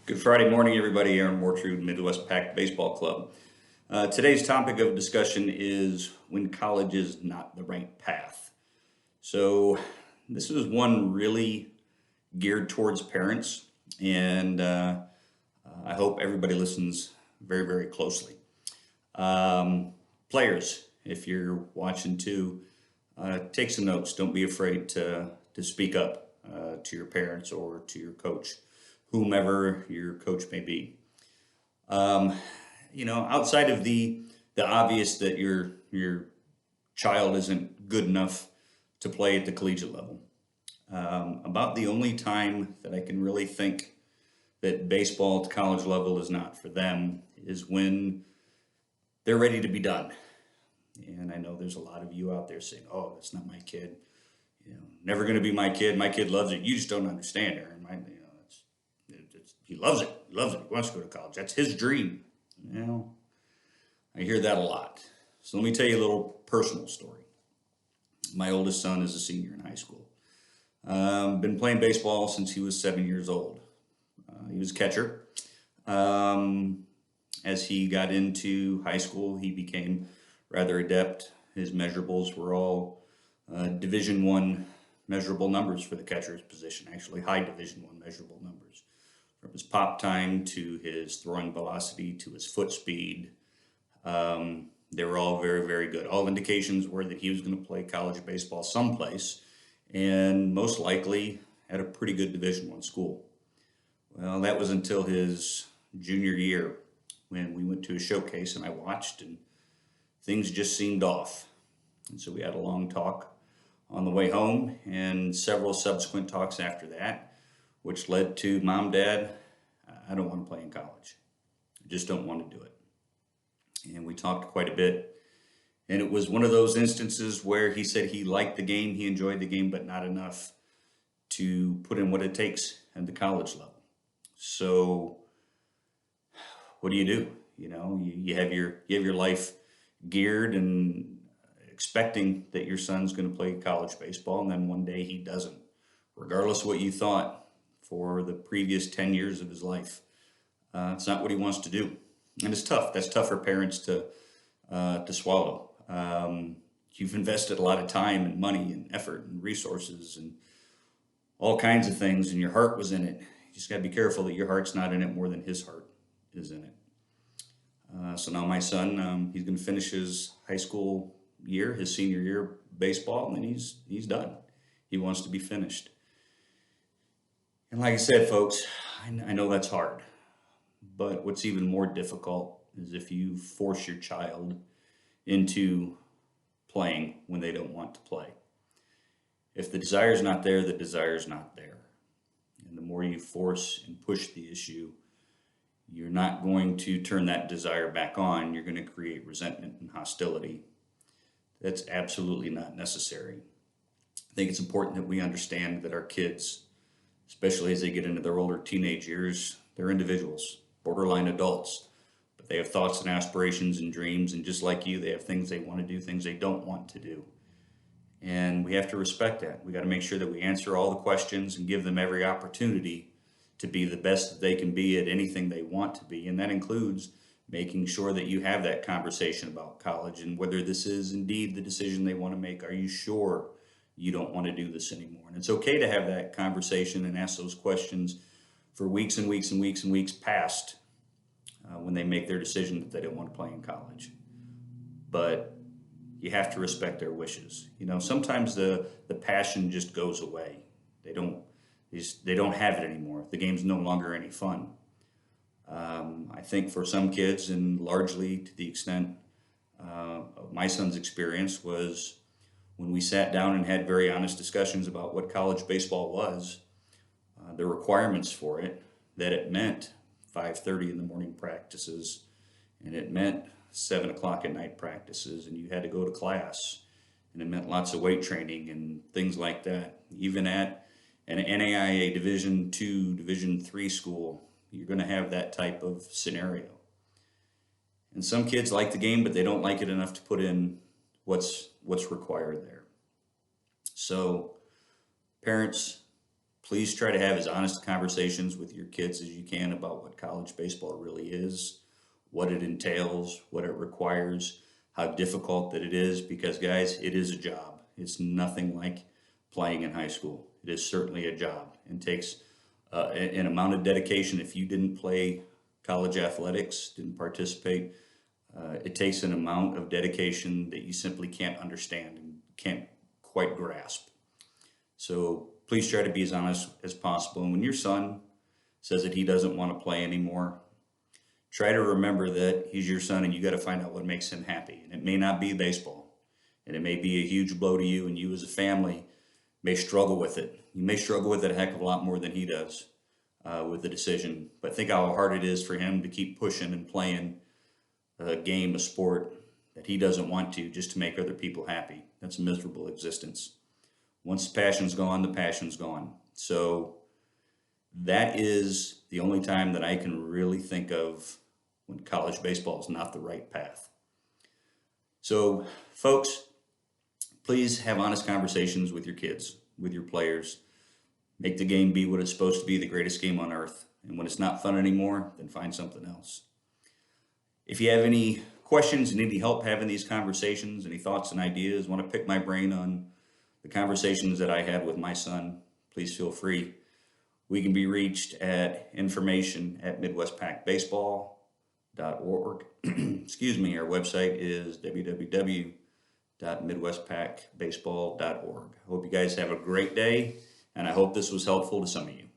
Good Friday morning, everybody. Aaron Mortrud, Midwest Pack Baseball Club. Today's topic of discussion is when college is not the right path. So, this is one really geared towards parents, and I hope everybody listens very, very closely. Players, if you're watching too, take some notes. Don't be afraid to speak up to your parents or to your coach, whomever your coach may be. Um, Outside of the obvious that your child isn't good enough to play at the collegiate level, about the only time that I can really think that baseball at the college level is not for them is when they're ready to be done. And I know there's a lot of you out there saying, "Oh, that's not my kid. Never going to be my kid. My kid loves it." You just don't understand, Aaron. He loves it. He loves it. He wants to go to college. That's his dream. I hear that a lot. So let me tell you a little personal story. My oldest son is a senior in high school. Been playing baseball since he was 7 years old. He was catcher. As he got into high school, he became rather adept. His measurables were all Division I measurable numbers for the catcher's position, actually high Division I measurable numbers. From his pop time to his throwing velocity to his foot speed, they were all very, very good. All indications were that he was going to play college baseball someplace, and most likely at a pretty good Division I school. Well, that was until his junior year when we went to a showcase and I watched, and things just seemed off. And so we had a long talk on the way home and several subsequent talks after that, which led to, "Mom, Dad, I don't want to play in college. I just don't want to do it." And we talked quite a bit. And it was one of those instances where he said he liked the game, he enjoyed the game, but not enough to put in what it takes at the college level. So what do? You have your life geared and expecting that your son's going to play college baseball, and then one day he doesn't, regardless of what you thought for the previous 10 years of his life. It's not what he wants to do. And it's tough. That's tough for parents to swallow. You've invested a lot of time and money and effort and resources and all kinds of things, and your heart was in it. You just got to be careful that your heart's not in it more than his heart is in it. So now my son, he's going to finish his high school year, his senior year baseball, and then he's done. He wants to be finished. And like I said, folks, I know that's hard. But what's even more difficult is if you force your child into playing when they don't want to play. If the desire's not there, the desire's not there. And the more you force and push the issue, you're not going to turn that desire back on. You're going to create resentment and hostility. That's absolutely not necessary. I think it's important that we understand that our kids, especially as they get into their older teenage years, they're individuals, borderline adults, but they have thoughts and aspirations and dreams, and just like you, they have things they want to do, things they don't want to do. And we have to respect that. We got to make sure that we answer all the questions and give them every opportunity to be the best that they can be at anything they want to be. And that includes making sure that you have that conversation about college and whether this is indeed the decision they want to make. Are you sure you don't want to do this anymore? And it's okay to have that conversation and ask those questions for weeks and weeks and weeks and weeks past when they make their decision that they don't want to play in college. But you have to respect their wishes. Sometimes the passion just goes away. They don't have it anymore. The game's no longer any fun. I think for some kids, and largely to the extent of my son's experience, was when we sat down and had very honest discussions about what college baseball was, the requirements for it, that it meant 5:30 in the morning practices, and it meant 7 o'clock at night practices, and you had to go to class, and it meant lots of weight training and things like that. Even at an NAIA Division II, Division III school, you're going to have that type of scenario. And some kids like the game, but they don't like it enough to put in what's required there. So parents, please try to have as honest conversations with your kids as you can about what college baseball really is, what it entails, what it requires, how difficult that it is, because guys, it is a job. It's nothing like playing in high school. It is certainly a job and takes an amount of dedication. If you didn't play college athletics, didn't participate, it takes an amount of dedication that you simply can't understand and can't quite grasp. So please try to be as honest as possible. And when your son says that he doesn't want to play anymore, try to remember that he's your son and you got to find out what makes him happy. And it may not be baseball, and it may be a huge blow to you, and you as a family may struggle with it. You may struggle with it a heck of a lot more than he does with the decision. But think how hard it is for him to keep pushing and playing a game, a sport that he doesn't want to, just to make other people happy. That's a miserable existence. Once the passion's gone, the passion's gone. So that is the only time that I can really think of when college baseball is not the right path. So folks, please have honest conversations with your kids, with your players. Make the game be what it's supposed to be, the greatest game on earth. And when it's not fun anymore, then find something else. If you have any questions and need help having these conversations, any thoughts and ideas, want to pick my brain on the conversations that I had with my son, please feel free. We can be reached at information@MidwestPackBaseball.org. Excuse me, our website is www.MidwestPackBaseball.org. I hope you guys have a great day, and I hope this was helpful to some of you.